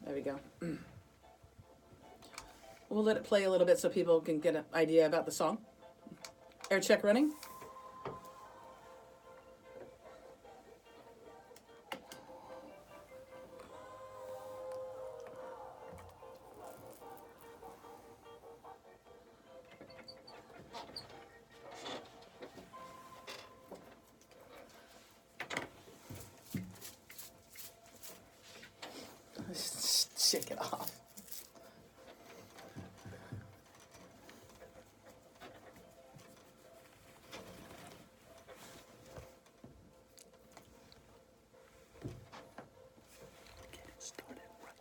There we go. We'll let it play a little bit so people can get an idea about the song. Air check running. Shake it off. Get it started right.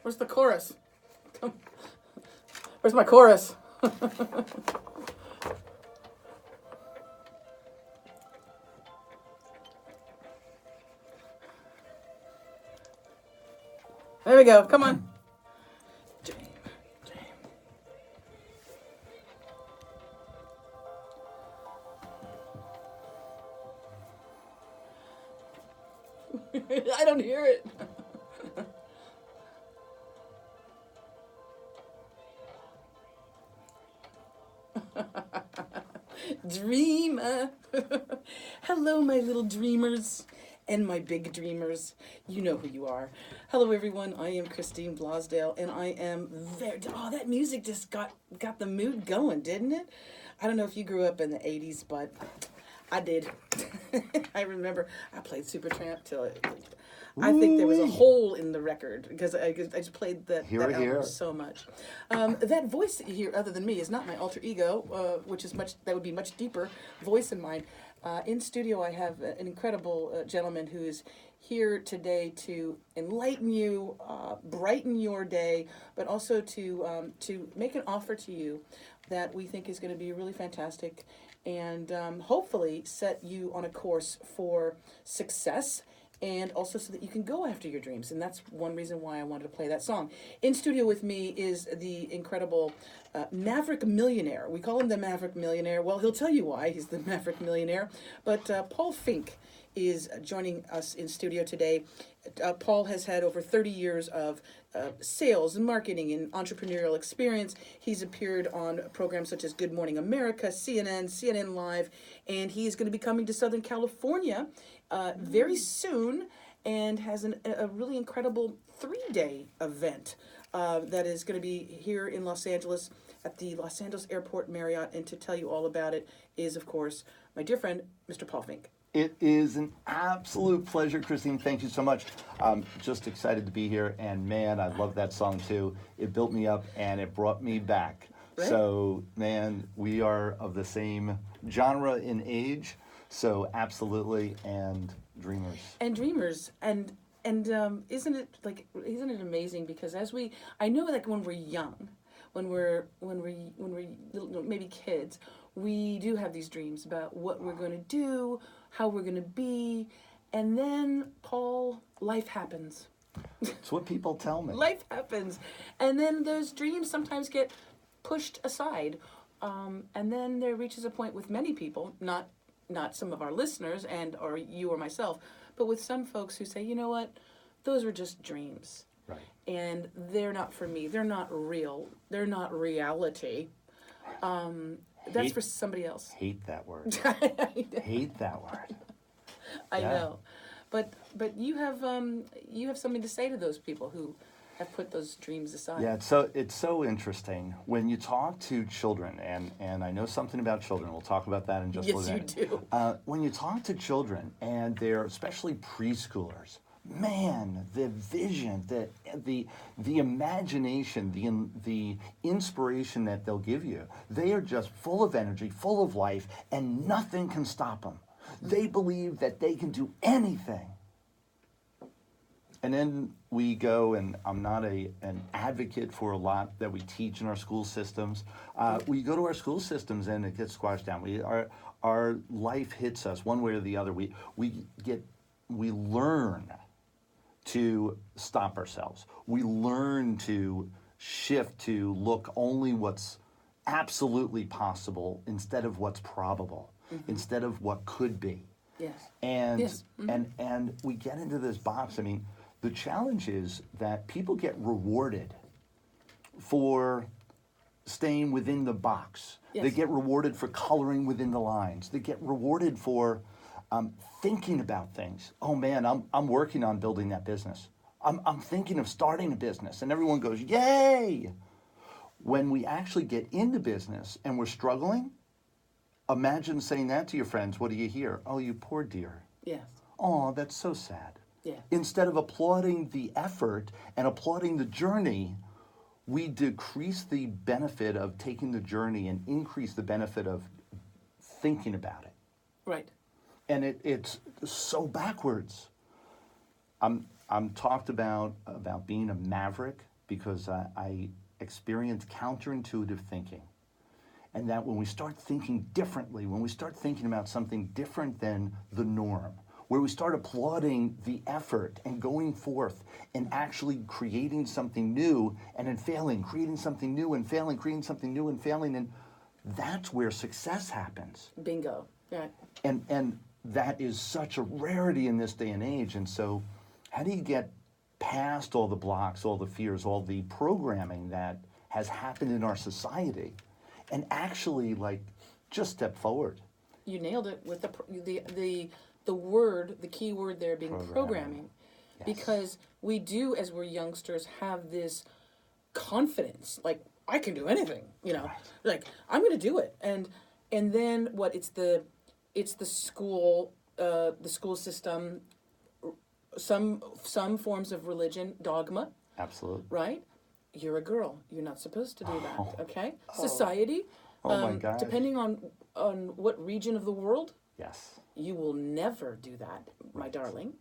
Where's the chorus? Where's my chorus? There we go. Come on. I don't hear it. Dreamer. Hello, my little dreamers and my big dreamers. You know who you are. Hello, everyone. I am Christine Blosdale, and I am very... Oh, that music just got the mood going, didn't it? I don't know if you grew up in the 80s, but I did. I remember I played Supertramp till it... I think there was a hole in the record because I just played that album so much. That voice that you hear, other than me, is not my alter ego, which is that would be much deeper voice in mine. In studio, I have an incredible gentleman who is here today to enlighten you, brighten your day, but also to make an offer to you that we think is going to be really fantastic and hopefully set you on a course for success. And also so that you can go after your dreams. And that's one reason why I wanted to play that song. In studio with me is the incredible Maverick Millionaire. We call him the Maverick Millionaire. Well, he'll tell you why he's the Maverick Millionaire. But Paul Finck is joining us in studio today. Paul has had over 30 years of sales and marketing and entrepreneurial experience. He's appeared on programs such as Good Morning America, CNN Live, and he's going to be coming to Southern California very soon and has a really incredible 3-day event that is going to be here in Los Angeles at the Los Angeles Airport Marriott. And to tell you all about it is, of course, my dear friend, Mr. Paul Finck. It is an absolute pleasure, Christine. Thank you so much. Just excited to be here. And man, I love that song too. It built me up and it brought me back. Right? So, man, we are of the same genre in age. So absolutely, and dreamers. And isn't it amazing? Because I know like when we're young, when we're little, maybe kids, we do have these dreams about what we're going to do, how we're going to be, and then Paul, life happens. It's what people tell me. Life happens, and then those dreams sometimes get pushed aside, and then there reaches a point with many people, not some of our listeners or you or myself, but with some folks who say, you know what, those were just dreams. Right. And they're not for me. They're not real. They're not reality. That's for somebody else. Hate that word. Hate that word. I know. But you have something to say to those people who have put those dreams aside. Yeah, it's so interesting when you talk to children, and I know something about children. We'll talk about that in just a minute. Yes, you do. When you talk to children, and they're especially preschoolers, man, the vision, the imagination, the inspiration that they'll give you, they are just full of energy, full of life, and nothing can stop them. They believe that they can do anything. And then we go, and I'm not an advocate for a lot that we teach in our school systems. We go to our school systems and it gets squashed down. Our life hits us one way or the other. We learn to stop ourselves. We learn to shift to look only what's absolutely possible instead of what's probable, instead of what could be. Yes. And Yes. and we get into this box. I mean, the challenge is that people get rewarded for staying within the box. Yes. They get rewarded for coloring within the lines. They get rewarded for thinking about things. Oh man, I'm working on building that business. I'm thinking of starting a business, and everyone goes, yay! When we actually get into business and we're struggling, imagine saying that to your friends. What do you hear? Oh, you poor dear. Yes. Oh, that's so sad. Yeah. Instead of applauding the effort and applauding the journey, we decrease the benefit of taking the journey and increase the benefit of thinking about it. Right. And it's so backwards. I'm talked about being a maverick because I experienced counterintuitive thinking. And that when we start thinking differently, when we start thinking about something different than the norm, where we start applauding the effort and going forth and actually creating something new and then failing, creating something new and failing, creating something new and failing, and that's where success happens. Bingo. Right. And that is such a rarity in this day and age. And so how do you get past all the blocks, all the fears, all the programming that has happened in our society and actually like just step forward? You nailed it with the word, the key word there being programming. Yes. Because we do, as we're youngsters, have this confidence, like, I can do anything, Right. like, I'm going to do it. And then what, it's the school system, some forms of religion, dogma, Absolutely. right? You're a girl. You're not supposed to do that, Oh. okay? Society, Oh my gosh. depending on what region of the world, Yes. you will never do that, my darling.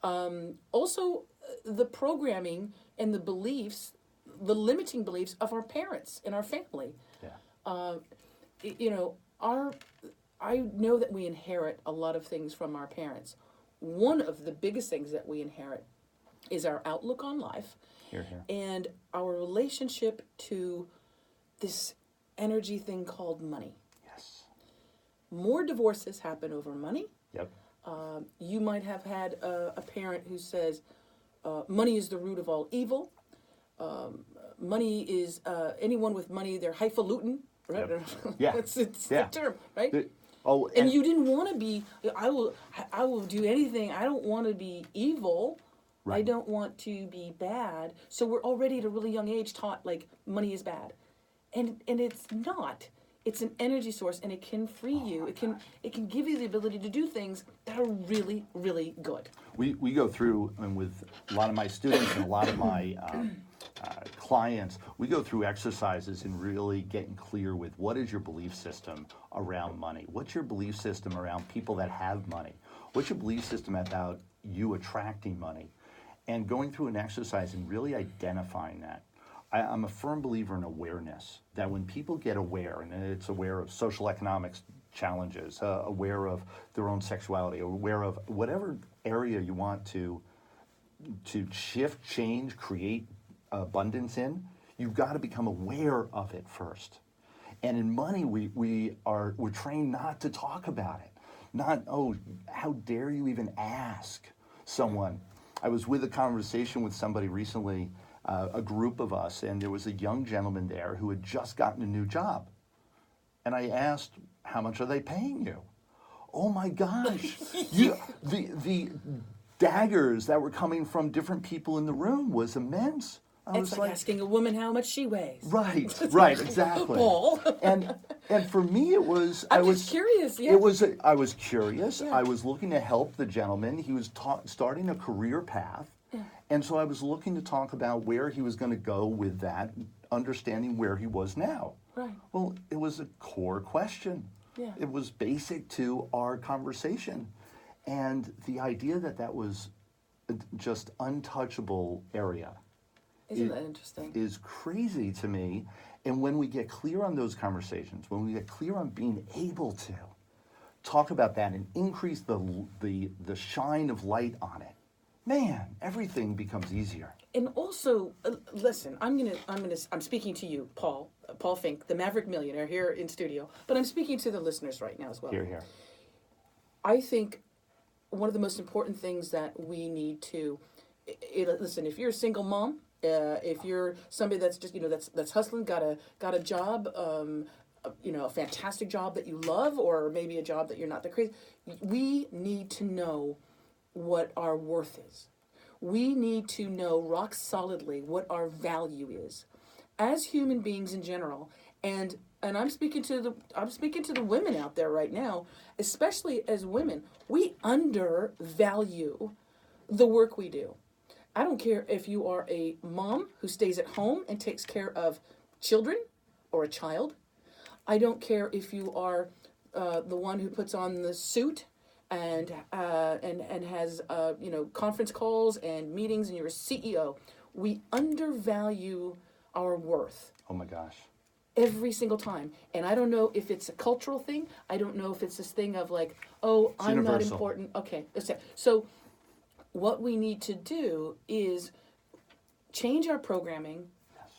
Also, the programming and the beliefs, the limiting beliefs of our parents and our family. Yeah. I know that we inherit a lot of things from our parents. One of the biggest things that we inherit is our outlook on life. Here, here. And our relationship to this energy thing called money. Yes. More divorces happen over money. Yep. You might have had a parent who says, money is the root of all evil. Money is, anyone with money, they're highfalutin. Right? Yep. Yeah. it's Yeah. the term, right? And you didn't want to be, I will do anything. I don't want to be evil. I Right. don't want to be bad. So we're already at a really young age taught like money is bad. And it's not. It's an energy source and it can free you. It can give you the ability to do things that are really, really good. we go through, and with a lot of my students and a lot of my clients, we go through exercises in really getting clear with what is your belief system around money? What's your belief system around people that have money? What's your belief system about you attracting money? And going through an exercise and really identifying that. I'm a firm believer in awareness, that when people get aware, and it's aware of social economics challenges, aware of their own sexuality, aware of whatever area you want to shift, change, create abundance in, you've got to become aware of it first. And in money, we're trained not to talk about it. Not, oh, how dare you even ask someone. I was with a conversation with somebody recently, a group of us, and there was a young gentleman there who had just gotten a new job. And I asked, how much are they paying you? Oh my gosh. The daggers that were coming from different people in the room was immense. It's like asking a woman how much she weighs. Right, exactly. Paul. And for me, it was. I was curious. Yeah. I was curious. Yeah. I was looking to help the gentleman. He was starting a career path, and so I was looking to talk about where he was going to go with that, understanding where he was now. Right. Well, it was a core question. Yeah. It was basic to our conversation. And the idea that that was just untouchable area Isn't that interesting? is crazy to me. And when we get clear on those conversations, when we get clear on being able to talk about that and increase the shine of light on it, man, everything becomes easier. And also, listen, I'm speaking to you, Paul Finck, the Maverick millionaire here in studio, but I'm speaking to the listeners right now as well. Here, here. I think one of the most important things that we need to, listen, if you're a single mom, if you're somebody that's just, that's hustling, got a job, a fantastic job that you love, or maybe a job that you're not that crazy, we need to know what our worth is. We need to know rock solidly what our value is as human beings in general. And I'm speaking to the women out there right now, especially as women. We undervalue the work we do. I don't care if you are a mom who stays at home and takes care of children or a child. I don't care if you are the one who puts on the suit and has conference calls and meetings, and you're a CEO. We undervalue our worth. Oh my gosh. Every single time. And I don't know if it's a cultural thing. I don't know if it's this thing of like, oh, It's I'm not universal. important. Okay, that's it. So what we need to do is change our programming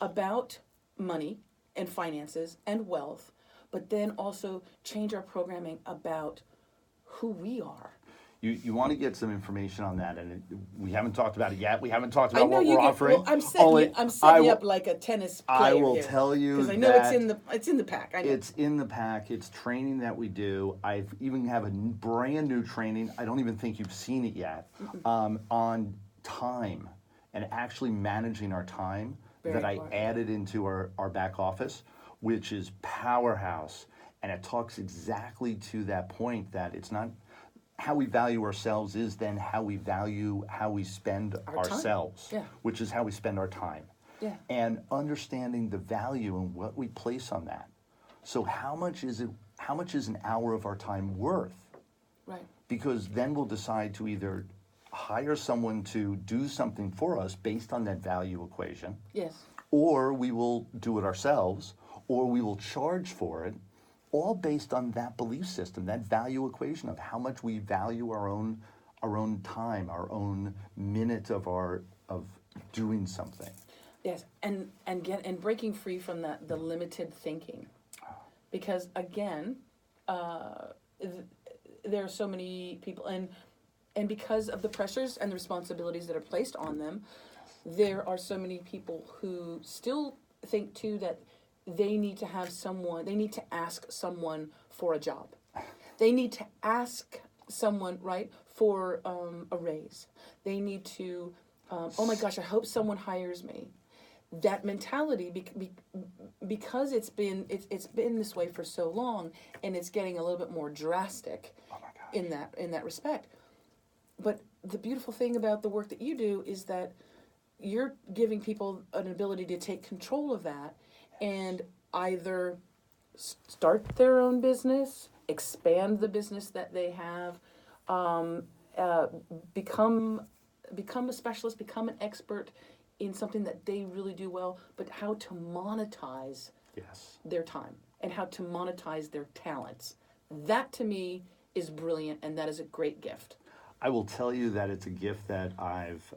about money and finances and wealth, but then also change our programming about who we are. You want to get some information on that, and we haven't talked about it yet. We haven't talked I about know what you we're get. offering. Well, I'm setting you up like a tennis player. I will here, tell you because I know that it's in the pack. I know. It's in the pack. It's training that we do. I even have a brand new training. I don't even think you've seen it yet, on time and actually managing our time. Very that important. I added into our back office, which is powerhouse, and it talks exactly to that point that it's not how we value ourselves is then how we value how we spend Our time. ourselves, Yeah. which is how we spend our time. Yeah. And understanding the value and what we place on that. So how much is it? How much is an hour of our time worth? Right. Because then we'll decide to either hire someone to do something for us based on that value equation, Yes. or we will do it ourselves, or we will charge for it, all based on that belief system, that value equation of how much we value our own time, our own minute of doing something. Yes, and breaking free from the limited thinking, because again, there are so many people, and because of the pressures and the responsibilities that are placed on them, there are so many people who still think too that they need to ask someone for a job. They need to ask someone, right, for a raise. They need to, oh my gosh, I hope someone hires me. That mentality, because it's been this way for so long, and it's getting a little bit more drastic in that respect. But the beautiful thing about the work that you do is that you're giving people an ability to take control of that and either start their own business, expand the business that they have, become a specialist, become an expert in something that they really do well, but how to monetize their time and how to monetize their talents. That to me is brilliant, and that is a great gift. I will tell you that it's a gift that I've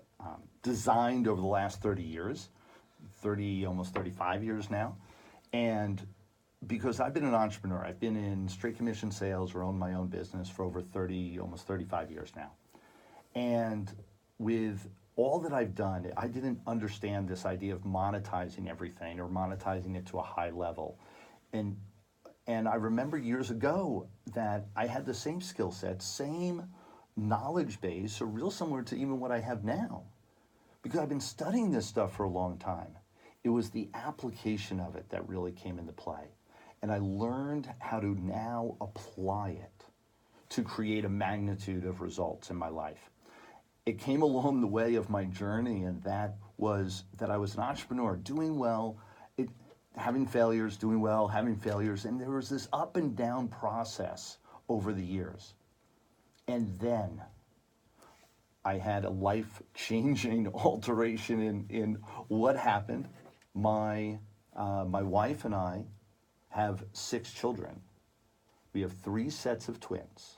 designed over the last 30 years, almost 35 years now. And because I've been an entrepreneur, I've been in straight commission sales or owned my own business for over almost 35 years now. And with all that I've done, I didn't understand this idea of monetizing everything or monetizing it to a high level. And I remember years ago that I had the same skill set, same knowledge base, or real similar to even what I have now. Because I've been studying this stuff for a long time. It was the application of it that really came into play. And I learned how to now apply it to create a magnitude of results in my life. It came along the way of my journey, and that was that I was an entrepreneur doing well. having failures, doing well, having failures, and there was this up and down process over the years. And then I had a life-changing alteration in what happened. My wife and I have 6 children. We have 3 sets of twins.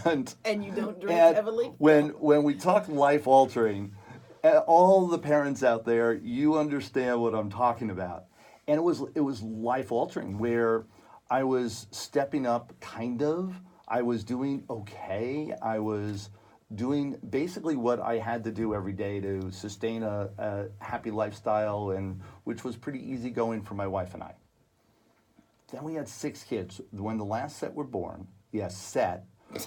And you don't drink heavily? When we talk life-altering, all the parents out there, you understand what I'm talking about. And it was life-altering, where I was stepping up, kind of. I was doing okay. I was doing basically what I had to do every day to sustain a happy lifestyle, and which was pretty easygoing for my wife and I. Then we had 6 kids. When the last set were born,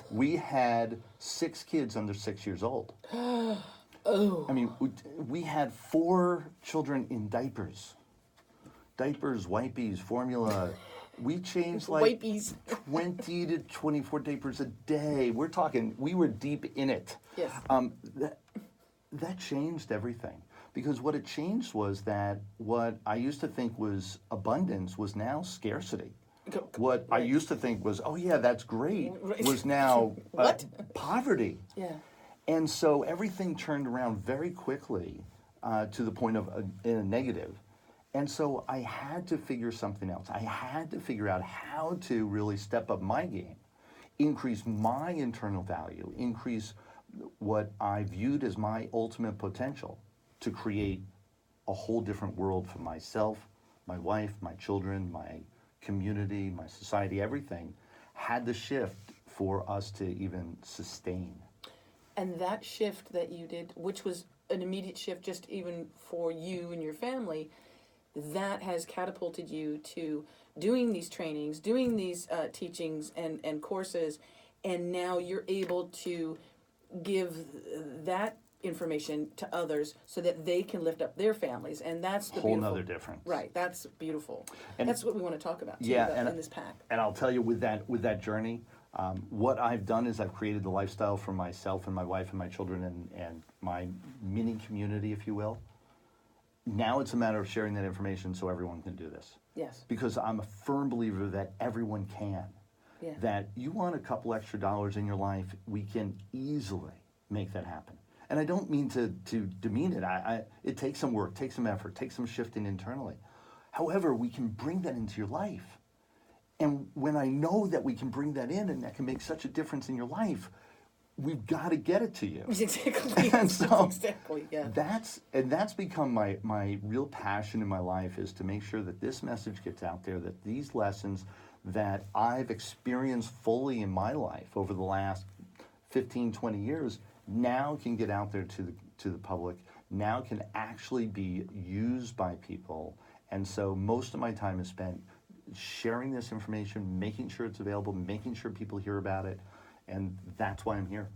we had 6 kids under 6 years old. Oh. I mean, we had 4 children in diapers. Diapers, wipes, formula. We changed like Wipes. 20 to 24 diapers a day. We're talking, we were deep in it. Yes. That changed everything. Because what it changed was that what I used to think was abundance was now scarcity. What I used to think was, oh yeah, that's great, was now What? Poverty. Yeah. And so everything turned around very quickly to the point of in a negative. And so I had to figure something else. I had to figure out how to really step up my game, increase my internal value, increase what I viewed as my ultimate potential to create a whole different world for myself, my wife, my children, my community, my society. Everything had to shift for us to even sustain. And that shift that you did, which was an immediate shift just even for you and your family, that has catapulted you to doing these trainings, doing these teachings and courses, and now you're able to give that information to others so that they can lift up their families, and that's the whole beautiful, nother difference. Right, that's beautiful. And that's what we want to talk about too, yeah, in this pack. And I'll tell you, with that journey, what I've done is I've created the lifestyle for myself and my wife and my children and my mini community, if you will. Now it's a matter of sharing that information so everyone can do this. Yes. Because I'm a firm believer that everyone can. Yeah. That you want a couple extra dollars in your life, we can easily make that happen. And I don't mean to demean it. It takes some work, takes some effort, takes some shifting internally. However, we can bring that into your life. And when I know that we can bring that in and that can make such a difference in your life, we've got to get it to you. Exactly. And so exactly, yeah. That's become my real passion in my life, is to make sure that this message gets out there, that these lessons that I've experienced fully in my life over the last 15, 20 years now can get out there to the public, now can actually be used by people. And so most of my time is spent sharing this information, making sure it's available, making sure people hear about it, and that's why I'm here.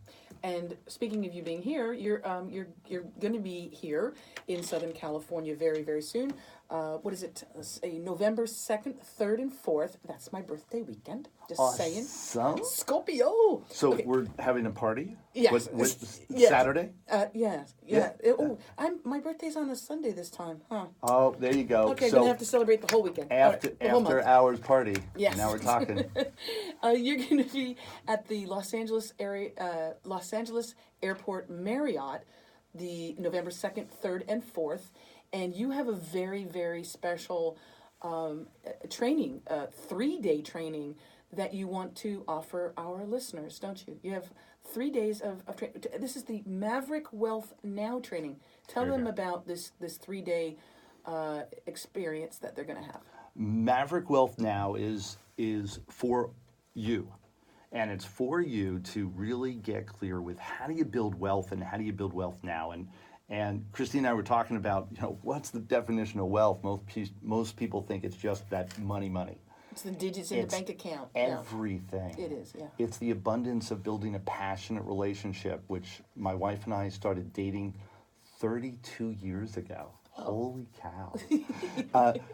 And speaking of you being here, you're going to be here in Southern California very, very soon. What is it? November 2nd, 3rd, and 4th. That's my birthday weekend. Just saying. Scorpio. So okay. We're having a party? Yes. Yes. Saturday? Yes. Yeah. My birthday's on a Sunday this time, huh? Oh, there you go. Okay, so gonna have to celebrate the whole weekend. After hours party. Yes. Now we're talking. You're going to be at the Los Angeles Airport Marriott, the November 2nd, 3rd, and 4th, and you have a very, very special training, 3-day training that you want to offer our listeners, don't you? You have 3 days of training. This is the Maverick Wealth Now training. Tell them about this 3-day experience that they're going to have. Maverick Wealth Now is for you. And it's for you to really get clear with how do you build wealth and how do you build wealth now. And Christine and I were talking about, what's the definition of wealth? Most people think it's just that money. It's the digits in the bank account. Everything. Yeah. It is, yeah. It's the abundance of building a passionate relationship, which my wife and I started dating 32 years ago. Holy cow.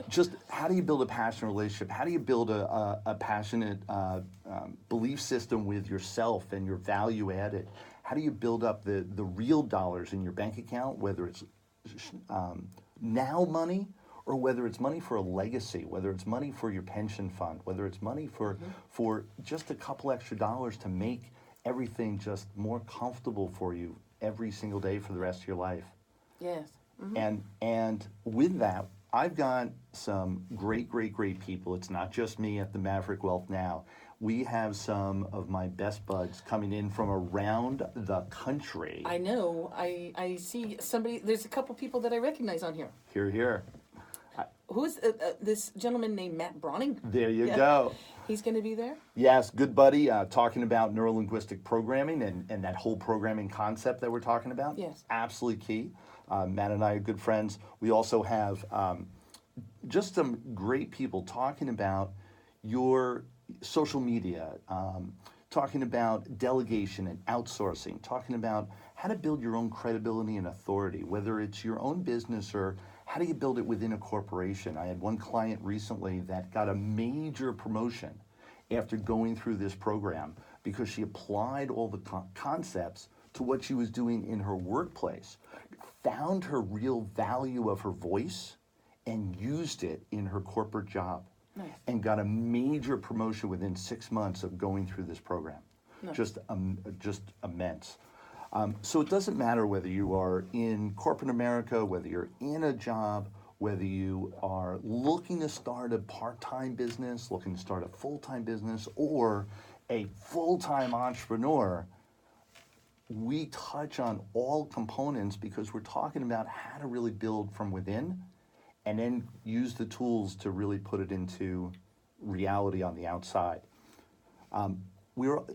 Just how do you build a passionate relationship? How do you build a passionate belief system with yourself and your value added? How do you build up the real dollars in your bank account, whether it's now money or whether it's money for a legacy, whether it's money for your pension fund, whether it's money for just a couple extra dollars to make everything just more comfortable for you every single day for the rest of your life. Yes. And with that, I've got some great people. It's not just me at the Maverick Wealth Now. We have some of my best buds coming in from around the country. I know. I see somebody. There's a couple people that I recognize on here. Here. Who's this gentleman named Matt Bronning? There you go. He's going to be there? Yes, good buddy. Talking about neurolinguistic programming and that whole programming concept that we're talking about. Yes. Absolutely key. Matt and I are good friends. We also have just some great people talking about your social media, talking about delegation and outsourcing, talking about how to build your own credibility and authority, whether it's your own business or how do you build it within a corporation. I had one client recently that got a major promotion after going through this program because she applied all the concepts to what she was doing in her workplace, found her real value of her voice, and used it in her corporate job. Nice. And got a major promotion within 6 months of going through this program. Nice. Just immense. So it doesn't matter whether you are in corporate America, whether you're in a job, whether you are looking to start a part-time business, looking to start a full-time business, or a full-time entrepreneur, we touch on all components because we're talking about how to really build from within and then use the tools to really put it into reality on the outside. We're a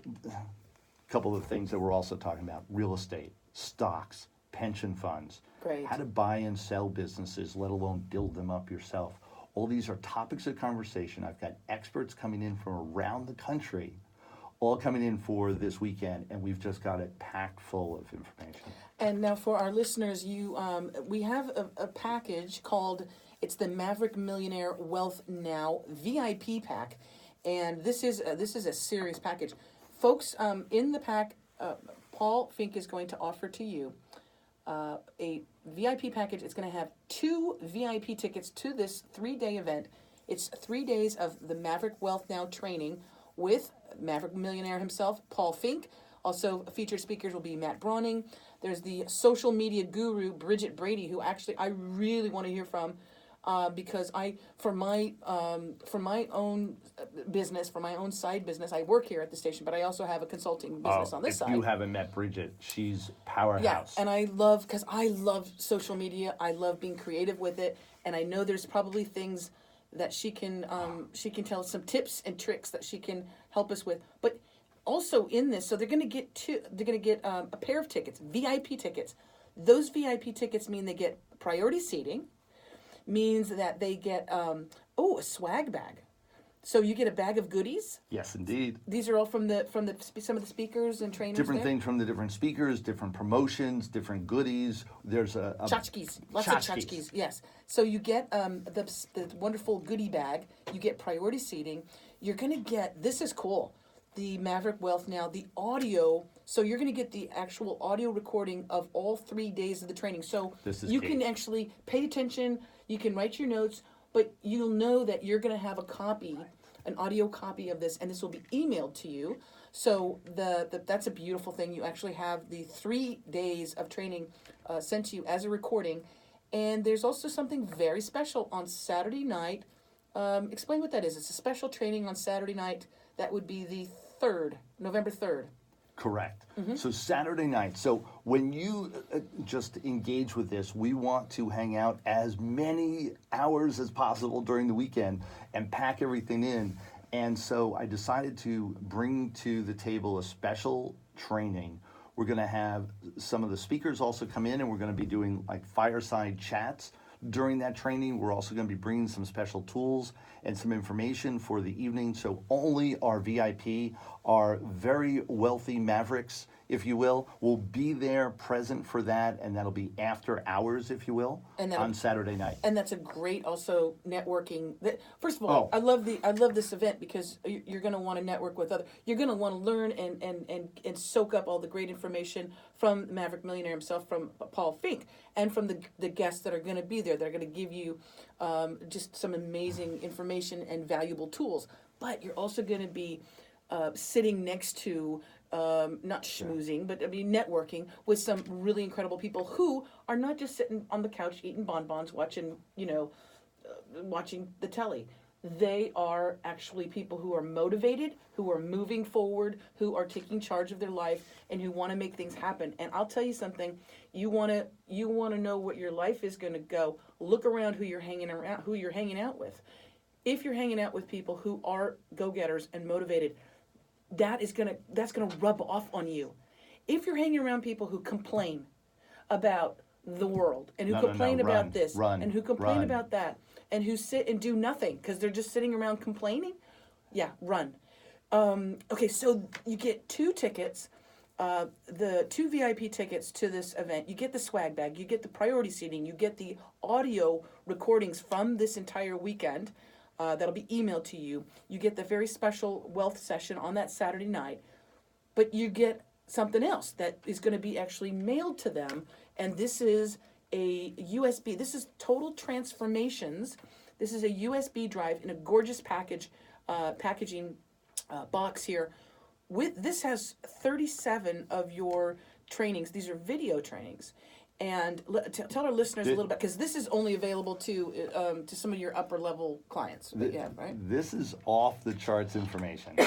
couple of things that we're also talking about: real estate, stocks, pension funds, Great. how to buy and sell businesses, let alone build them up yourself. All these are topics of conversation. I've got experts coming in from around the country, all coming in for this weekend, and we've just got it packed full of information. And now for our listeners, we have a package called, it's the Maverick Millionaire Wealth Now VIP pack, and this is a serious package. Folks, in the pack, Paul Finck is going to offer to you a VIP package. It's going to have 2 VIP tickets to this 3-day event. It's 3 days of the Maverick Wealth Now training with Maverick Millionaire himself, Paul Finck. Also, featured speakers will be Matt Bronning. There's the social media guru, Bridget Brady, who actually I really want to hear from because for my own business, for my own side business, I work here at the station, but I also have a consulting business on this side. If you haven't met Bridget, she's powerhouse. Yeah, and I love social media. I love being creative with it, and I know there's probably things that she can tell us some tips and tricks that she can help us with. But also in this, so they're going to get a pair of tickets, VIP tickets. Those VIP tickets mean they get priority seating, means that they get a swag bag. So you get a bag of goodies. Yes, indeed. These are all from some of the speakers and trainers. Different things from the different speakers, different promotions, different goodies. There's tchotchkes, lots of tchotchkes. Yes. So you get the wonderful goodie bag. You get priority seating. You're gonna get, this is cool, the Maverick Wealth Now, the audio. So you're gonna get the actual audio recording of all 3 days of the training. So you can actually pay attention. You can write your notes, but you'll know that you're gonna have a copy, an audio copy of this, and this will be emailed to you. So that's a beautiful thing. You actually have the 3 days of training sent to you as a recording. And there's also something very special on Saturday night. Explain what that is. It's a special training on Saturday night. That would be the 3rd, November 3rd. Correct. Mm-hmm. So Saturday night. So when you just engage with this, we want to hang out as many hours as possible during the weekend and pack everything in. And so I decided to bring to the table a special training. We're going to have some of the speakers also come in, and we're going to be doing like fireside chats during that training. We're also going to be bringing some special tools and some information for the evening. So only our VIP, our very wealthy Mavericks if you will. We'll be there present for that, and that'll be after hours, if you will, And on Saturday night. And that's a great also networking. First of Oh. all, I love this event because you're going to want to network with other. You're going to want to learn and soak up all the great information from the Maverick Millionaire himself, from Paul Finck, and from the guests that are going to be there. They're going to give you just some amazing information and valuable tools. But you're also going to be sitting next to. Not schmoozing, but I mean networking with some really incredible people who are not just sitting on the couch eating bonbons, watching watching the telly. They are actually people who are motivated, who are moving forward, who are taking charge of their life, and who want to make things happen. And I'll tell you something: you want to know what your life is going to go. Look around who you're hanging out with. If you're hanging out with people who are go-getters and motivated, that's gonna rub off on you. If you're hanging around people who complain about the world and who complain about this and who complain about that and who sit and do nothing because they're just sitting around complaining, yeah, run. Okay, so you get 2 tickets, the 2 VIP tickets to this event. You get the swag bag, you get the priority seating, you get the audio recordings from this entire weekend. That'll be emailed to you. You get the very special wealth session on that Saturday night, but you get something else that is going to be actually mailed to them. And this is a USB. This is Total Transformations. This is a USB drive in a gorgeous packaging box here. This has 37 of your trainings. These are video trainings. And tell our listeners a little bit, because this is only available to some of your upper level clients that you have, right? This is off the charts information.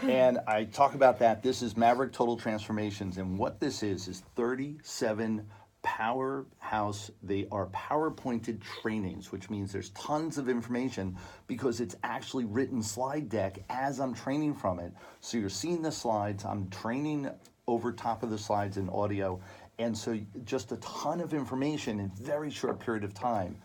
And I talk about that. This is Maverick Total Transformations. And what this is 37 powerhouse, they are PowerPointed trainings, which means there's tons of information because it's actually written slide deck as I'm training from it. So you're seeing the slides, I'm training over top of the slides in audio. And so just a ton of information in a very short period of time.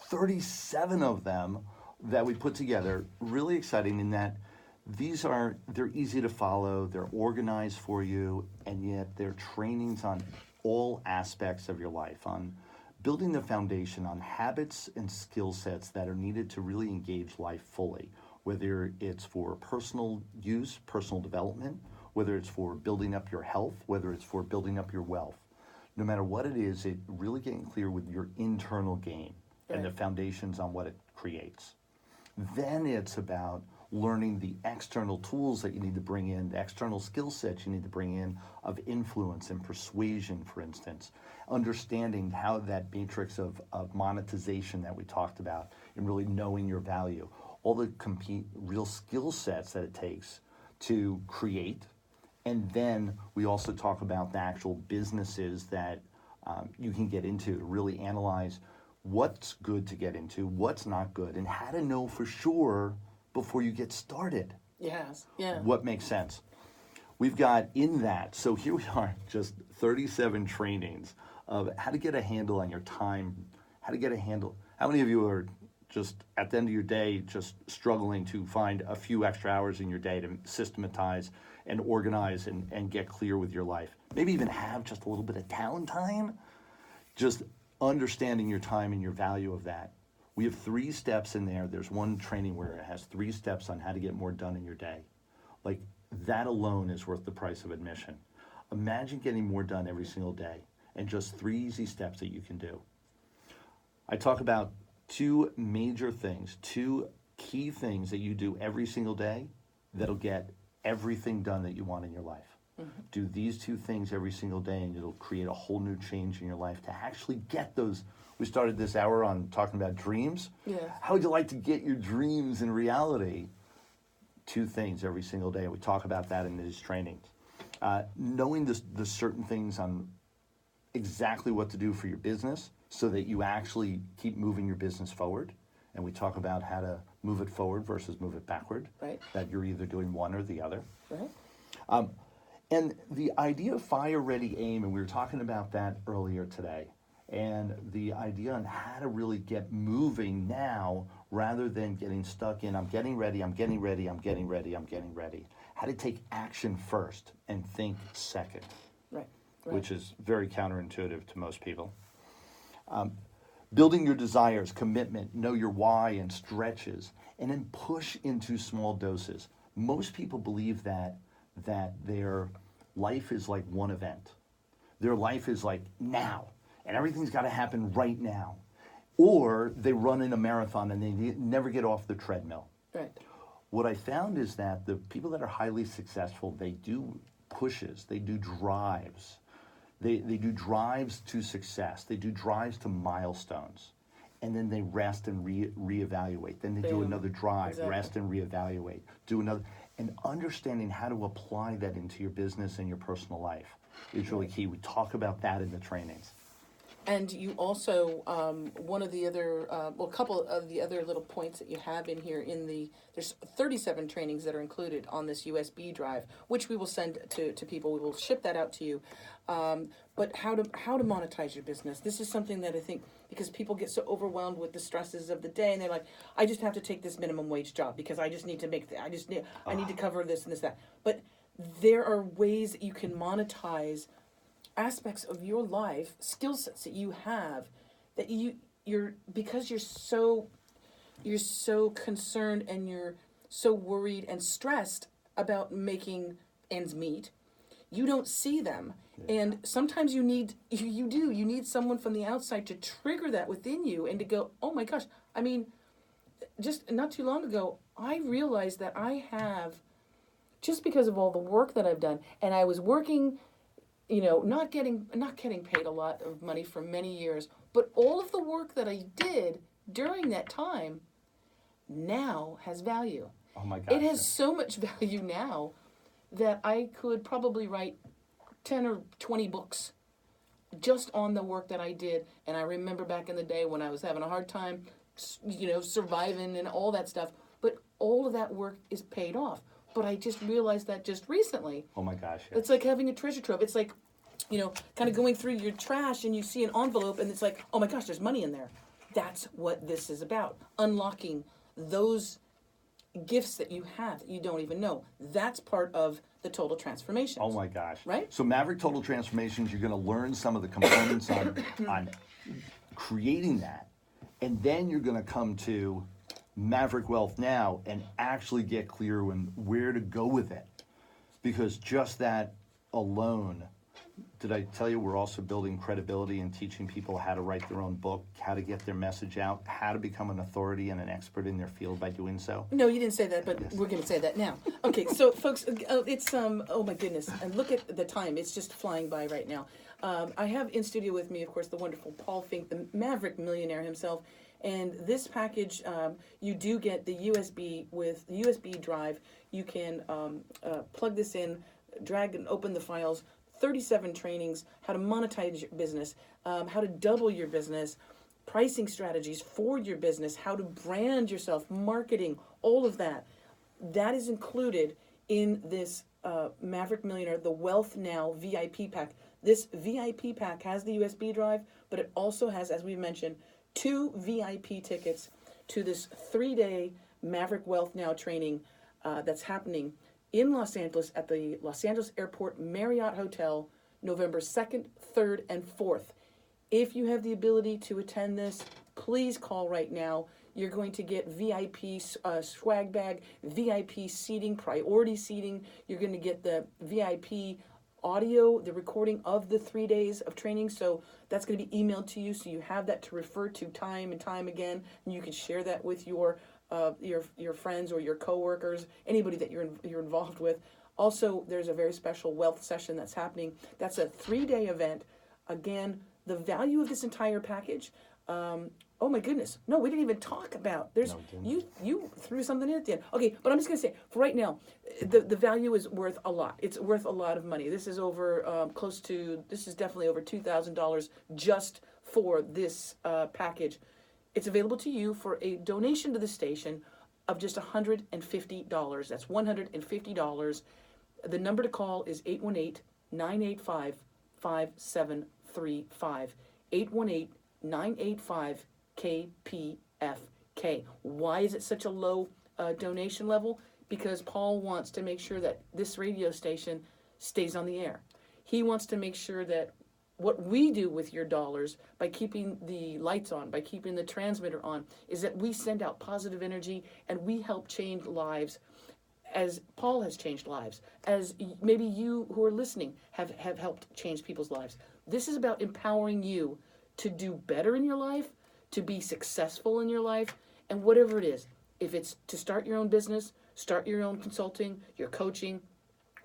37 of them that we put together, really exciting in that they're easy to follow, they're organized for you, and yet they're trainings on all aspects of your life, on building the foundation, on habits and skill sets that are needed to really engage life fully, whether it's for personal use, personal development, whether it's for building up your health, whether it's for building up your wealth. No matter what it is, it really getting clear with your internal game and the foundations on what it creates. Then it's about learning the external tools that you need to bring in, the external skill sets you need to bring in of influence and persuasion, for instance. Understanding how that matrix of monetization that we talked about and really knowing your value. All the real skill sets that it takes to create. And then we also talk about the actual businesses that you can get into to really analyze what's good to get into, what's not good, and how to know for sure before you get started. Yes, yeah. What makes sense. We've got in that, so here we are, just 37 trainings of how to get a handle on your time, how to get a handle. How many of you are just at the end of your day just struggling to find a few extra hours in your day to systematize and organize and get clear with your life? Maybe even have just a little bit of downtime. Just understanding your time and your value of that. We have 3 steps in there. There's one training where it has 3 steps on how to get more done in your day. Like that alone is worth the price of admission. Imagine getting more done every single day and just 3 easy steps that you can do. I talk about 2 major things, 2 key things that you do every single day that'll get everything done that you want in your life. Mm-hmm. Do these 2 things every single day and it'll create a whole new change in your life to actually get those. We started this hour on talking about dreams. Yeah. How would you like to get your dreams in reality? 2 things every single day. We talk about that in these trainings. Knowing the certain things on exactly what to do for your business so that you actually keep moving your business forward. And we talk about how to move it forward versus move it backward. Right. That you're either doing one or the other. Right. And the idea of fire, ready, aim, and we were talking about that earlier today. And the idea on how to really get moving now rather than getting stuck in, I'm getting ready, I'm getting ready, I'm getting ready, I'm getting ready. How to take action first and think second. which is very counterintuitive to most people. Building your desires, commitment, know your why and stretches, and then push into small doses. Most people believe that their life is like one event. Their life is like now, and everything's got to happen right now. Or they run in a marathon and they never get off the treadmill. Right. What I found is that the people that are highly successful, they do pushes, they do drives. They do drives to success. They do drives to milestones. And then they rest and reevaluate. Then they do another drive, rest and reevaluate. Do another. And understanding how to apply that into your business and your personal life is really key. We talk about that in the trainings. And you also, one of the other, well, a couple of the other little points that you have in here there's 37 trainings that are included on this USB drive, which we will send to people. We will ship that out to you. But how to monetize your business. This is something that I think, because people get so overwhelmed with the stresses of the day, and they're like, I just have to take this minimum wage job because I just need to make, I need to cover this and this, that. But there are ways that you can monetize aspects of your life, skill sets that you have, that you're because you're so concerned and you're so worried and stressed about making ends meet, you don't see them. And sometimes you need someone from the outside to trigger that within you and to go, oh my gosh. I mean, just not too long ago, I realized that I have, just because of all the work that I've done, and I was working, not getting paid a lot of money for many years, but all of the work that I did during that time now has value. Oh my gosh. It has so much value now that I could probably write 10 or 20 books just on the work that I did. And I remember back in the day when I was having a hard time, surviving and all that stuff, but all of that work is paid off. But I just realized that just recently. Oh my gosh. Yeah. It's like having a treasure trove. It's like, kind of going through your trash and you see an envelope and it's like, oh my gosh, there's money in there. That's what this is about. Unlocking those gifts that you have that you don't even know. That's part of the total transformation. Oh my gosh. Right? So Maverick Total Transformations, you're going to learn some of the components on creating that. And then you're going to come to Maverick Wealth Now and actually get clear on where to go with it. Because just that alone, did I tell you we're also building credibility and teaching people how to write their own book, how to get their message out, how to become an authority and an expert in their field by doing so? No, you didn't say that, but yes. We're going to say that now. Okay, so folks, it's, oh my goodness, and look at the time. It's just flying by right now. I have in studio with me, of course, the wonderful Paul Finck, the Maverick millionaire himself. And this package, you do get the USB with the USB drive. You can plug this in, drag and open the files. 37 trainings, how to monetize your business, how to double your business, pricing strategies for your business, how to brand yourself, marketing, all of that. That is included in this Maverick Millionaire, the Wealth Now VIP pack. This VIP pack has the USB drive, but it also has, as we mentioned, 2 VIP tickets to this 3-day Maverick Wealth Now training that's happening in Los Angeles at the Los Angeles Airport Marriott Hotel, November 2nd, 3rd, and 4th. If you have the ability to attend this, please call right now. You're going to get VIP swag bag, VIP seating, priority seating. You're going to get the VIP audio, the recording of the 3 days of training. So that's going to be emailed to you, so you have that to refer to time and time again, and you can share that with your friends or your coworkers, anybody that you're involved with. Also, there's a very special wealth session that's happening. That's a 3-day event. Again, the value of this entire package. Oh my goodness! No, we didn't even talk about. You threw something in at the end. Okay, but I'm just gonna say for right now, the value is worth a lot. It's worth a lot of money. This is over This is definitely over $2,000 just for this package. It's available to you for a donation to the station of just $150. That's $150. The number to call is 818-985-5735. 818-985-KPFK. Why is it such a low donation level? Because Paul wants to make sure that this radio station stays on the air. He wants to make sure that what we do with your dollars by keeping the lights on, by keeping the transmitter on, is that we send out positive energy and we help change lives as Paul has changed lives, as maybe you who are listening have helped change people's lives. This is about empowering you to do better in your life, to be successful in your life, and whatever it is. If it's to start your own business, start your own consulting, your coaching,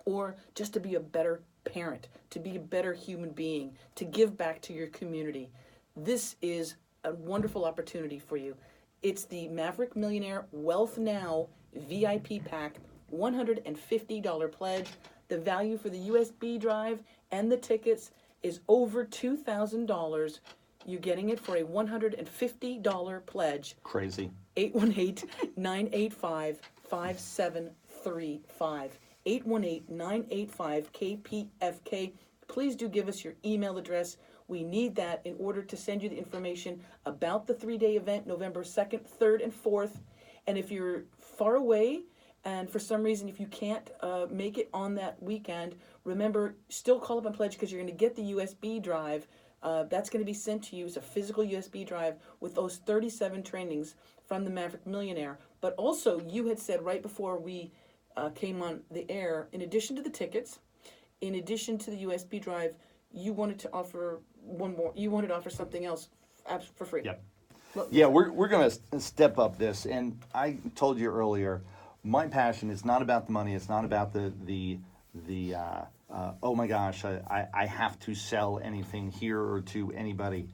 or just to be a better parent, to be a better human being, to give back to your community. This is a wonderful opportunity for you. It's the Maverick Millionaire Wealth Now VIP pack, $150 pledge. The value for the USB drive and the tickets is over $2,000. You're getting it for a $150 pledge. Crazy. 818-985-5735. 818-985-KPFK. Please do give us your email address. We need that in order to send you the information about the 3-day event, November 2nd, 3rd, and 4th. And if you're far away, and for some reason, if you can't make it on that weekend, remember, still call up and pledge, because you're going to get the USB drive. That's going to be sent to you as a physical USB drive with those 37 trainings from the Maverick Millionaire. But also, you had said right before we came on the air, in addition to the tickets, in addition to the USB drive, you wanted to offer one more. You wanted to offer something else for free. Yep. Yeah, we're going to step up this. And I told you earlier, my passion is not about the money. It's not about the oh my gosh, I have to sell anything here or to anybody.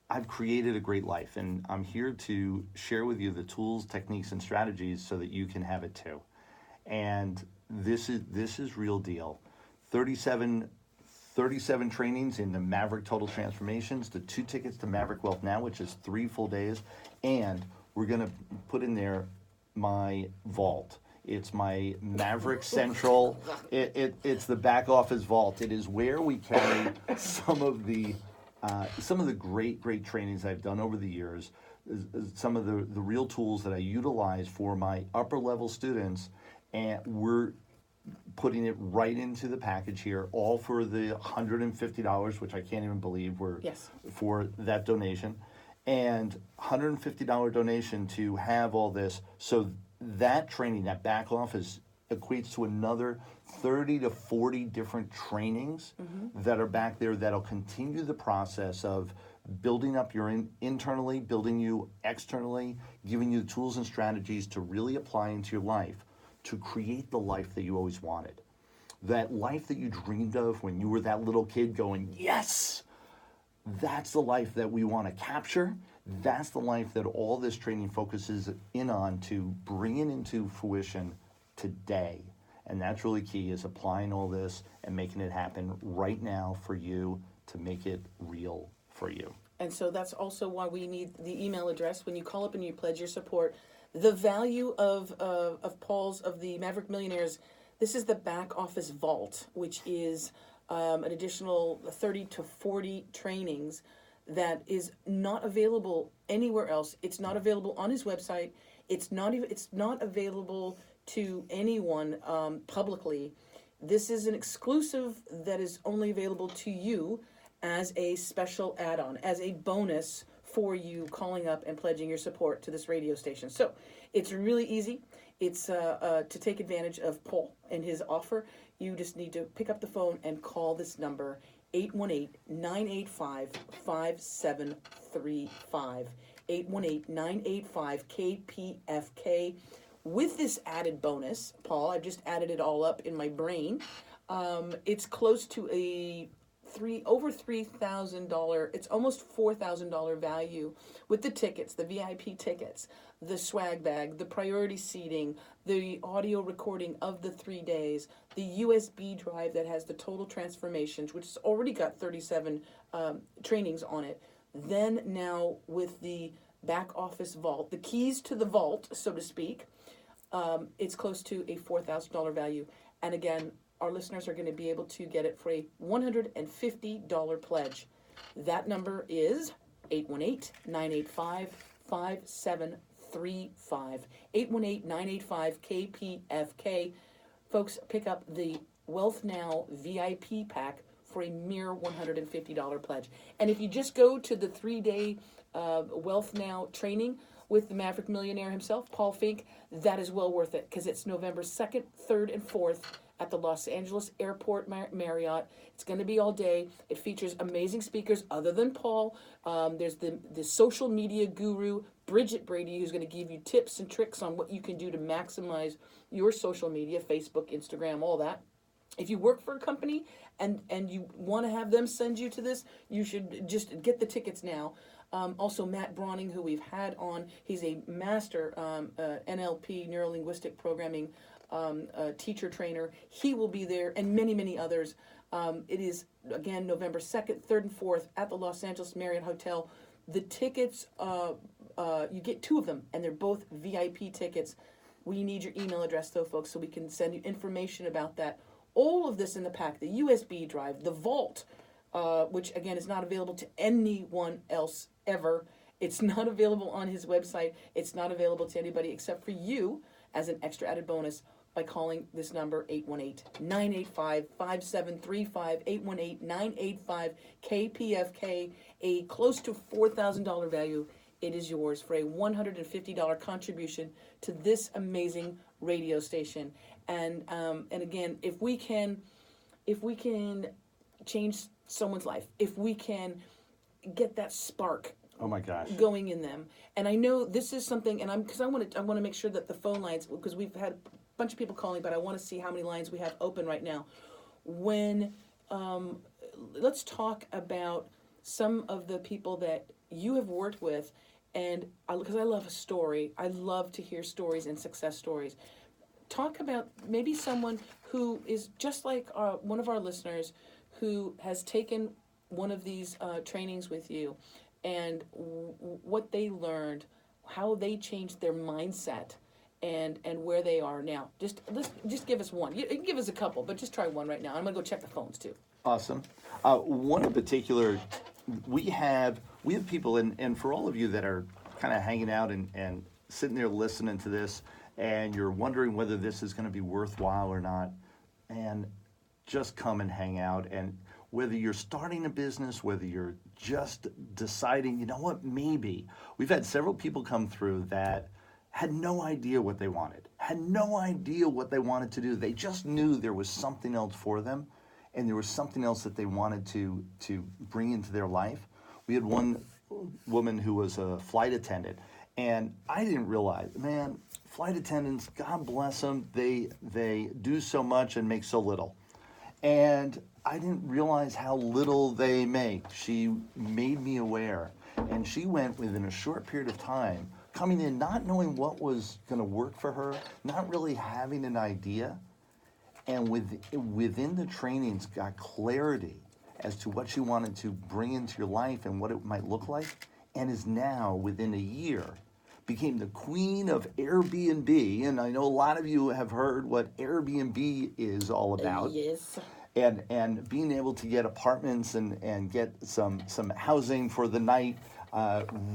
I've created a great life, and I'm here to share with you the tools, techniques, and strategies so that you can have it too. And this is real deal. 37 trainings in the Maverick Total Transformations, the 2 tickets to Maverick Wealth Now, which is 3 full days, and we're going to put in there my vault. It's my Maverick Central. It's the back office vault. It is where we carry some of the great trainings I've done over the years, some of the real tools that I utilize for my upper level students, and we're putting it right into the package here, all for the $150, which I can't even believe for that donation, and $150 donation to have all this. So that training, that back office, equates to another 30 to 40 different trainings that are back there that'll continue the process of building up your internally, building you externally, giving you the tools and strategies to really apply into your life to create the life that you always wanted. That life that you dreamed of when you were that little kid going, yes! That's the life that we want to capture. That's the life that all this training focuses in on to bring it into fruition today. And that's really key, is applying all this and making it happen right now for you to make it real for you. And so that's also why we need the email address when you call up and you pledge your support. The value of Paul's, of the Maverick Millionaires, this is the back office vault, which is an additional 30 to 40 trainings that is not available anywhere else. It's not available on his website. It's not available to anyone publicly. This is an exclusive that is only available to you as a special add-on, as a bonus for you calling up and pledging your support to this radio station. So it's really easy. It's to take advantage of Paul and his offer. You just need to pick up the phone and call this number, 818-985-5735. 818-985-KPFK. With this added bonus, Paul, I've just added it all up in my brain. It's close to over $3,000. It's almost $4,000 value with the tickets, the VIP tickets, the swag bag, the priority seating, the audio recording of the 3 days, the USB drive that has the total transformations, which has already got 37 trainings on it. Then now with the back office vault, the keys to the vault, so to speak, it's close to a $4,000 value. And again, our listeners are going to be able to get it for a $150 pledge. That number is 818-985-5735. 818-985-KPFK. Folks, pick up the Wealth Now VIP pack for a mere $150 pledge. And if you just go to the 3-day Wealth Now training with the Maverick millionaire himself, Paul Finck, that is well worth it, because it's November 2nd, 3rd, and 4th at the Los Angeles Airport Marriott. It's going to be all day. It features amazing speakers other than Paul. There's the social media guru, Bridget Brady, who's going to give you tips and tricks on what you can do to maximize your social media, Facebook, Instagram, all that. If you work for a company and you want to have them send you to this, you should just get the tickets now. Also, Matt Brawning, who we've had on, he's a master NLP, neuro-linguistic programming teacher trainer. He will be there, and many, many others. It is, again, November 2nd, 3rd, and 4th at the Los Angeles Marriott Hotel. The tickets, you get 2 of them, and they're both VIP tickets. We need your email address, though, folks, so we can send you information about that. All of this in the pack, the USB drive, the vault, which, again, is not available to anyone else ever. It's not available on his website. It's not available to anybody except for you as an extra added bonus by calling this number, 818-985-5735, 818-985-KPFK, a close to $4,000 value. It is yours for a $150 contribution to this amazing radio station. And again, if we can change someone's life, if we can get that spark, oh my gosh, going in them. And I know this is something, and I want to make sure that the phone lines, because we've had a bunch of people calling, but I want to see how many lines we have open right now. When let's talk about some of the people that you have worked with, and because I love a story, I love to hear stories and success stories. Talk about maybe someone who is just like one of our listeners who has taken one of these trainings with you, and what they learned, how they changed their mindset, and where they are now. Just give us one. You can give us a couple, but just try one right now. I'm gonna go check the phones too. Awesome. One in particular, we have people, and for all of you that are kind of hanging out and sitting there listening to this, and you're wondering whether this is going to be worthwhile or not, and just come and hang out. And whether you're starting a business, whether you're just deciding, you know what, maybe. We've had several people come through that had no idea what they wanted, had no idea what they wanted to do. They just knew there was something else for them, and there was something else that they wanted to bring into their life. We had one woman who was a flight attendant, and I didn't realize, man, flight attendants, God bless them, they do so much and make so little. And I didn't realize how little they make. She made me aware, and she went within a short period of time, coming in not knowing what was going to work for her, not really having an idea, and within the trainings got clarity as to what she wanted to bring into your life and what it might look like, and is now, within a year, became the queen of Airbnb. And I know a lot of you have heard what Airbnb is all about. Yes. And being able to get apartments and get some housing for the night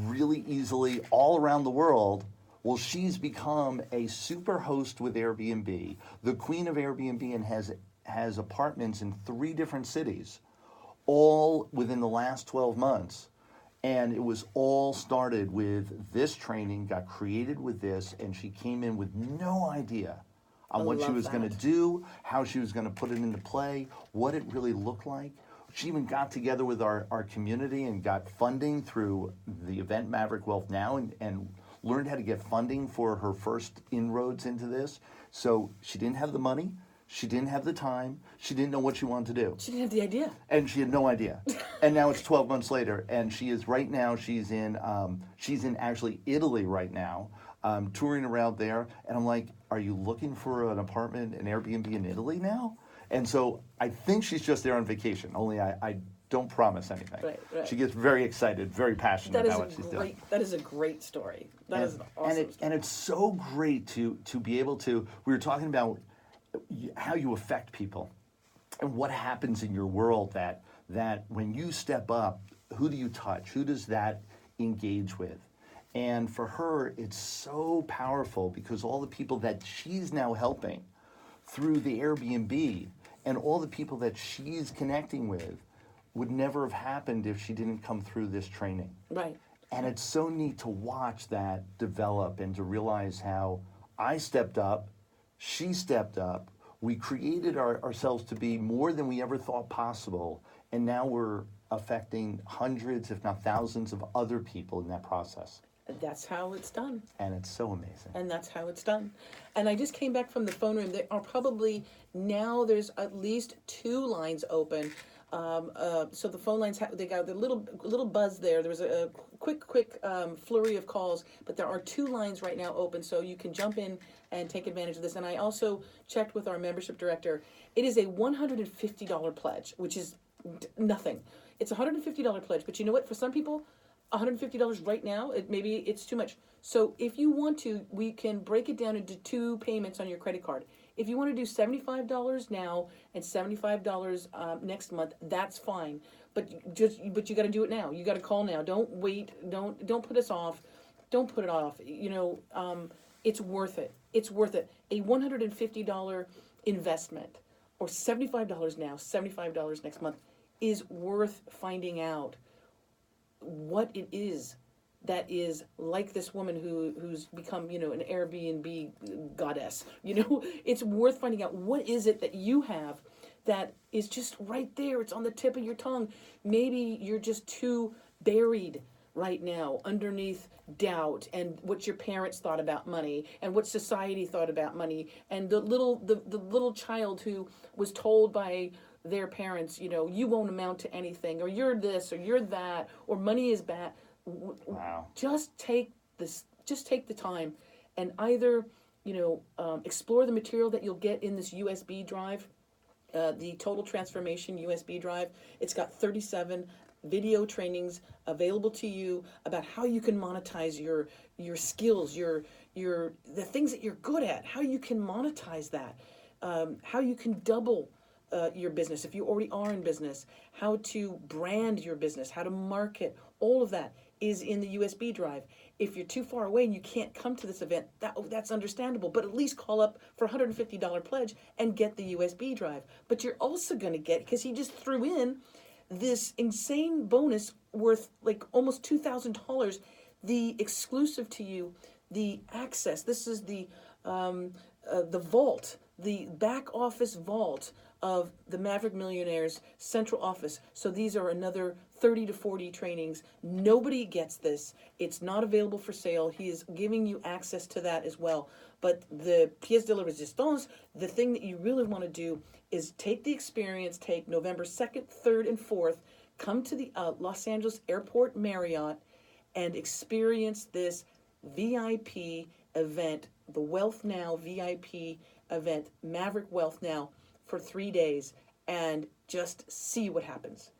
really easily all around the world. Well, she's become a super host with Airbnb, the queen of Airbnb, and has apartments in 3 different cities, all within the last 12 months. And it was all started with this training, got created with this, and she came in with no idea on what she was going to do, how she was going to put it into play, what it really looked like. She even got together with our community and got funding through the event Maverick Wealth Now, and learned how to get funding for her first inroads into this. So she didn't have the money, she didn't have the time, she didn't know what she wanted to do. She didn't have the idea. And she had no idea. And now it's 12 months later, and she is right now, she's in actually Italy right now, touring around there. And I'm like, are you looking for an apartment, an Airbnb in Italy now? And so I think she's just there on vacation, only I don't promise anything. Right. She gets very excited, very passionate about what she's doing. That is a great story. That is an awesome story. And it's so great to be able to, we were talking about how you affect people and what happens in your world that when you step up, who do you touch? Who does that engage with? And for her, it's so powerful because all the people that she's now helping through the Airbnb And all the people that she's connecting with would never have happened if she didn't come through this training. Right. And it's so neat to watch that develop and to realize how I stepped up, she stepped up, we created ourselves to be more than we ever thought possible, and now we're affecting hundreds, if not thousands, of other people in that process. That's how it's done. And it's so amazing. And that's how it's done. And I just came back from the phone room. There are probably, now there's at least 2 lines open. So the phone lines, they got the little buzz there. There was a quick flurry of calls, but there are 2 lines right now open, so you can jump in and take advantage of this. And I also checked with our membership director. It is a $150 pledge, which is nothing. It's a $150 pledge, but you know what? For some people, $150 right now, maybe it's too much. So if you want to, we can break it down into 2 payments on your credit card. If you want to do $75 now and $75 next month, that's fine. But you got to do it now. You got to call now. Don't wait. Don't put us off. Don't put it off. It's worth it. It's worth it. A $150 investment, or $75 now, $75 next month, is worth finding out what it is that is like this woman who's become, an Airbnb goddess. It's worth finding out what is it that you have that is just right there. It's on the tip of your tongue. Maybe you're just too buried right now underneath doubt and what your parents thought about money and what society thought about money, and the little child who was told by their parents, you won't amount to anything, or you're this, or you're that, or money is bad. Wow. Just take the time and either, explore the material that you'll get in this USB drive, the Total Transformation USB drive. It's got 37 video trainings available to you about how you can monetize your skills, the things that you're good at, how you can monetize that, how you can double your business if you already are in business, how to brand your business, how to market. All of that is in the USB drive. If you're too far away and you can't come to this event, that's understandable, but at least call up for $150 pledge and get the USB drive. But you're also going to get, because he just threw in this insane bonus worth like almost $2,000, the exclusive to you, the access. This is the vault, the back office vault of the Maverick Millionaires Central Office. So these are another 30 to 40 trainings. Nobody gets this. It's not available for sale. He is giving you access to that as well. But the pièce de la résistance, the thing that you really want to do is take the experience, take November 2nd, 3rd, and 4th, come to the Los Angeles Airport Marriott and experience this VIP event, the Wealth Now VIP event, Maverick Wealth Now, for 3 days, and just see what happens.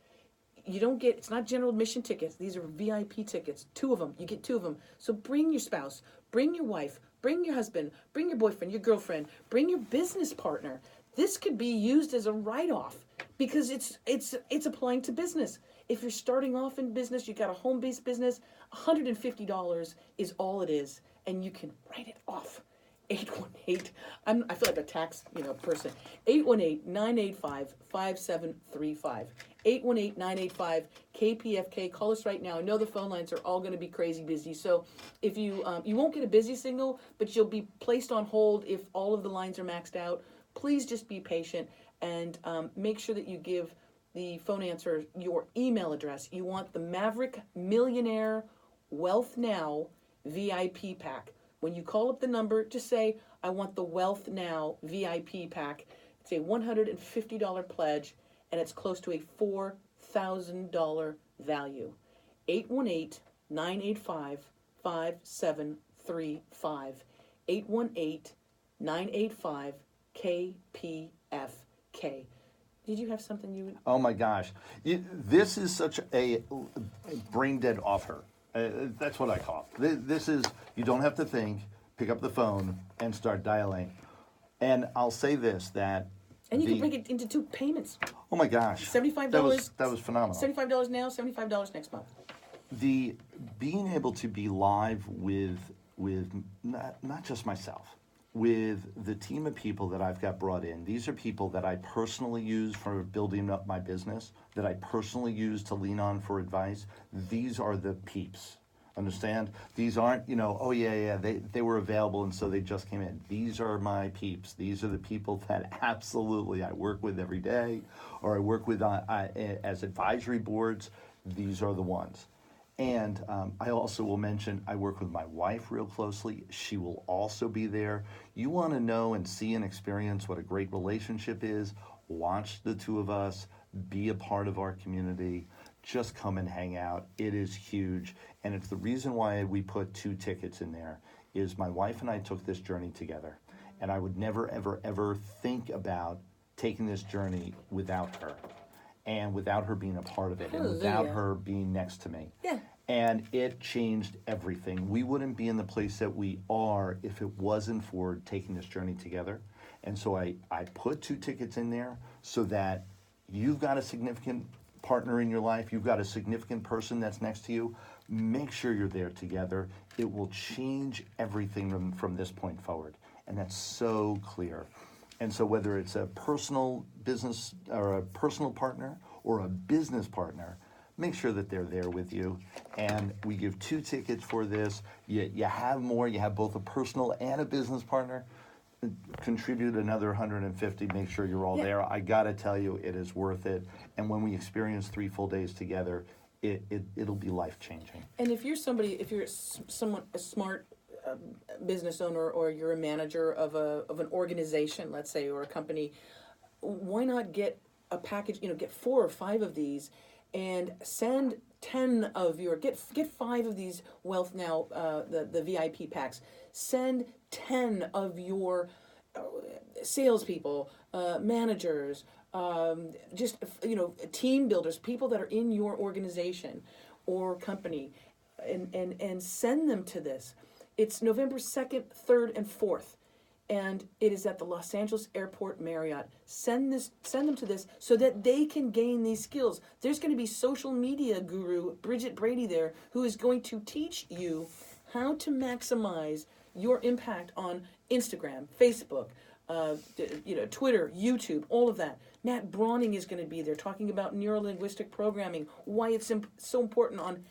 It's not general admission tickets. These are VIP tickets. 2 of them. You get 2 of them. So bring your spouse, bring your wife, bring your husband, bring your boyfriend, your girlfriend, bring your business partner. This could be used as a write-off because it's applying to business. If you're starting off in business, you got a home-based business, $150 is all it is, and you can write it off. 818, I feel like a tax, person. 818-985-5735. 818-985-KPFK. Call us right now. I know the phone lines are all going to be crazy busy. So if you won't get a busy signal, but you'll be placed on hold if all of the lines are maxed out. Please just be patient and make sure that you give the phone answer your email address. You want the Maverick Millionaire Wealth Now VIP pack. When you call up the number, just say, I want the Wealth Now VIP pack. It's a $150 pledge, and it's close to a $4,000 value. 818-985-5735. 818-985-KPFK. Did you have something you would... Oh my gosh. This is such a brain dead offer. That's what I call it. This is, you don't have to think, pick up the phone and start dialing. And I'll say this, that... And you can break it into 2 payments. Oh my gosh. $75. That was phenomenal. $75 now, $75 next month. Being able to be live with not just myself, with the team of people that I've got brought in, these are people that I personally use for building up my business, that I personally use to lean on for advice. These are the peeps. Understand? These aren't, oh yeah, they were available and so they just came in. These are my peeps. These are the people that absolutely I work with every day, or I work with as advisory boards. These are the ones. And I also will mention I work with my wife real closely. She will also be there. You want to know and see and experience what a great relationship is, watch the two of us, be a part of our community. Just come and hang out. It is huge. And it's the reason why we put 2 tickets in there is my wife and I took this journey together. And I would never, ever, ever think about taking this journey without her. And without her being a part of it. Hallelujah. And without her being next to me. Yeah. And it changed everything. We wouldn't be in the place that we are if it wasn't for taking this journey together. And so I put 2 tickets in there so that you've got a significant partner in your life, you've got a significant person that's next to you, make sure you're there together. It will change everything from this point forward. And that's so clear. And so whether it's a personal business or a personal partner or a business partner, make sure that they're there with you. And we give 2 tickets for this. You have more, you have both a personal and a business partner. Contribute another 150, make sure you're all there. I gotta tell you, it is worth it. And when we experience 3 full days together, it'll be life-changing. And if you're a smart business owner, or you're a manager of an organization, let's say, or a company, why not get a package, get 4 or 5 of these and send 10 of your, get 5 of these Wealth Now, the VIP packs. Send 10 of your salespeople, managers, just, team builders, people that are in your organization or company, and send them to this. It's November 2nd, 3rd, and 4th. And it is at the Los Angeles Airport Marriott. Send them to this so that they can gain these skills. There's going to be social media guru Bridget Brady there, who is going to teach you how to maximize your impact on Instagram, Facebook, Twitter, YouTube, all of that. Matt Brawning is going to be there talking about neuro-linguistic programming, why it's so important on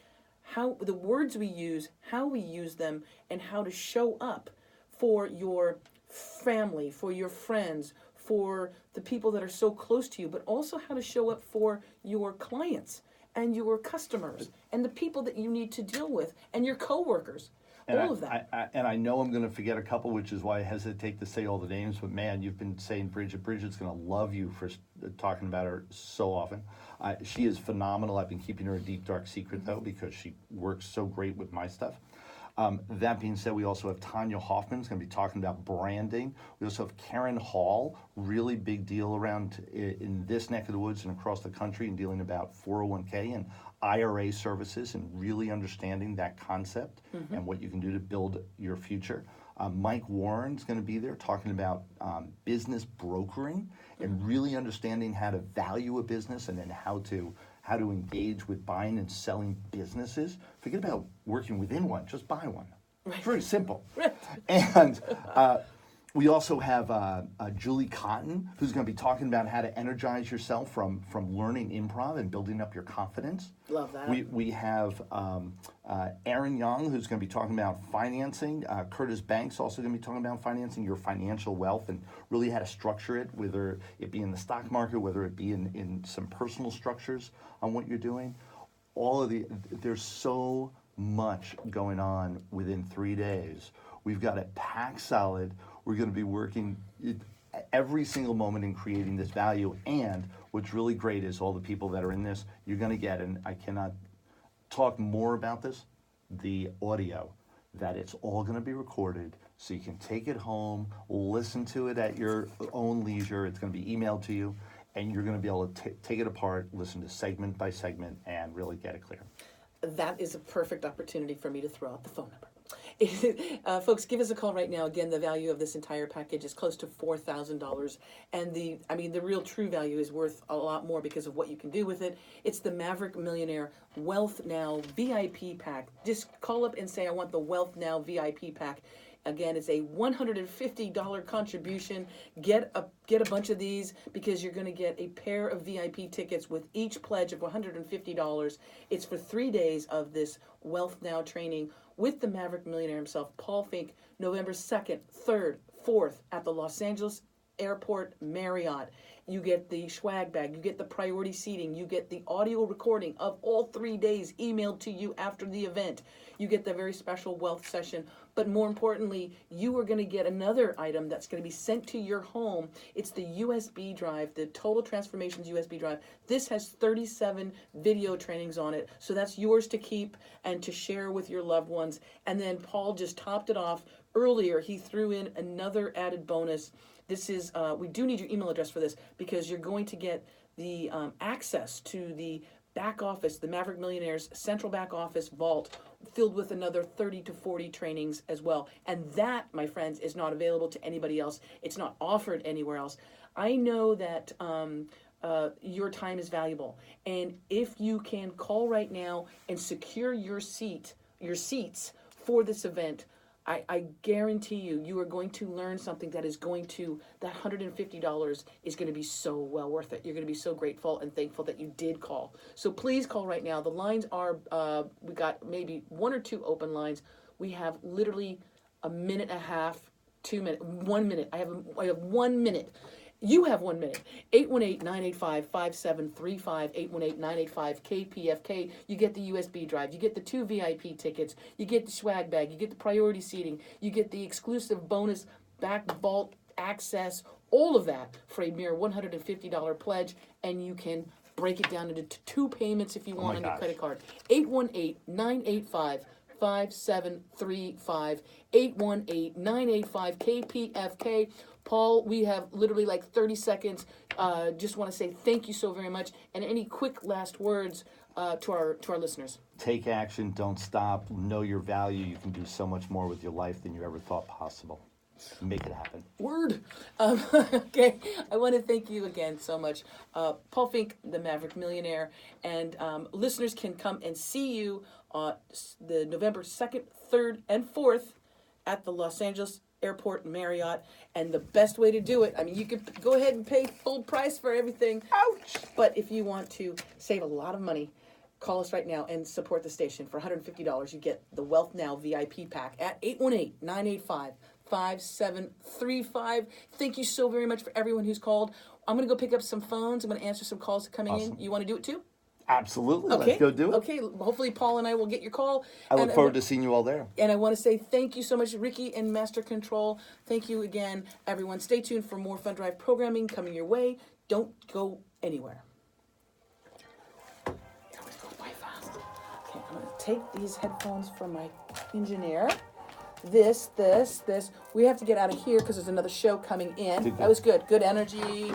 how the words we use, how we use them, and how to show up for your family, for your friends, for the people that are so close to you, but also how to show up for your clients and your customers and the people that you need to deal with and your coworkers. All of that. I know I'm going to forget a couple, which is why I hesitate to say all the names, but man, you've been saying Bridget. Bridget's going to love you for talking about her so often. She is phenomenal. I've been keeping her a deep, dark secret, though, because she works so great with my stuff. That being said, we also have Tanya Hoffman's going to be talking about branding. We also have Karen Hall, really big deal around in this neck of the woods and across the country, and dealing about 401k and IRA services and really understanding that concept and what you can do to build your future. Mike Warren's going to be there talking about business brokering and really understanding how to value a business and then how to engage with buying and selling businesses. Forget about working within one, just buy one. Right. It's very simple. Right. And we also have Julie Cotton, who's going to be talking about how to energize yourself from learning improv and building up your confidence. Love that. We have Aaron Young, who's going to be talking about financing. Curtis Banks also going to be talking about financing your financial wealth and really how to structure it, whether it be in the stock market, whether it be in some personal structures on what you're doing. There's so much going on within 3 days. We've got it packed solid. We're going to be working every single moment in creating this value. And what's really great is all the people that are in this, you're going to get, and I cannot talk more about this, the audio, that it's all going to be recorded so you can take it home, listen to it at your own leisure. It's going to be emailed to you, and you're going to be able to take it apart, listen to segment by segment, and really get it clear. That is a perfect opportunity for me to throw out the phone number. Folks, give us a call right now. Again, the value of this entire package is close to $4,000, and the real true value is worth a lot more because of what you can do with it. It's the Maverick Millionaire Wealth Now VIP pack. Just call up and say, I want the Wealth Now VIP pack. Again, it's a $150 contribution. Get a bunch of these because you're going to get a pair of VIP tickets with each pledge of $150. It's for 3 days of this Wealth Now training with the Maverick millionaire himself, Paul Finck, November 2nd, 3rd, 4th at the Los Angeles Airport Marriott. You get the swag bag, you get the priority seating, you get the audio recording of all 3 days emailed to you after the event. You get the very special wealth session, but more importantly, you are going to get another item that's going to be sent to your home. It's the USB drive, the Total Transformations USB drive. This has 37 video trainings on it, so that's yours to keep and to share with your loved ones. And then Paul just topped it off earlier. He threw in another added bonus. This is, we do need your email address for this because you're going to get the access to the back office, the Maverick Millionaires Central Back Office Vault, filled with another 30 to 40 trainings as well. And that, my friends, is not available to anybody else. It's not offered anywhere else. I know that your time is valuable. And if you can call right now and secure your seats for this event, I guarantee you are going to learn something that $150 is going to be so well worth it. You're going to be so grateful and thankful that you did call. So please call right now. The lines are, we got maybe 1 or 2 open lines. We have literally a minute and a half, 2 minutes, 1 minute. I have 1 minute. You have 1 minute. 818-985-5735, 818-985-KPFK. You get the USB drive. You get the 2 VIP tickets. You get the swag bag. You get the priority seating. You get the exclusive bonus back vault access. All of that for a mere $150 pledge. And you can break it down into 2 payments if you want on your credit card. 818-985-5735, 818-985-KPFK. Paul, we have literally like 30 seconds. Just want to say thank you so very much. And any quick last words to our listeners? Take action. Don't stop. Know your value. You can do so much more with your life than you ever thought possible. Make it happen. Word. Okay. I want to thank you again so much. Paul Finck, the Maverick Millionaire. And listeners can come and see you the November 2nd, 3rd, and 4th at the Los Angeles Airport Marriott. And the best way to do it, I mean, you could go ahead and pay full price for everything. Ouch! But if you want to save a lot of money, call us right now and support the station. For $150, you get the Wealth Now VIP pack at 818-985-5735. Thank you so very much for everyone who's called. I'm going to go pick up some phones. I'm going to answer some calls coming in. You want to do it too? Absolutely. Okay. Let's go do it. Okay. Hopefully Paul and I will get your call. I look forward to seeing you all there. And I want to say thank you so much, Ricky and Master Control. Thank you again, everyone. Stay tuned for more Fund Drive programming coming your way. Don't go anywhere. It always goes by fast. Okay, I'm going to take these headphones from my engineer. This. We have to get out of here because there's another show coming in. That was good. Good energy.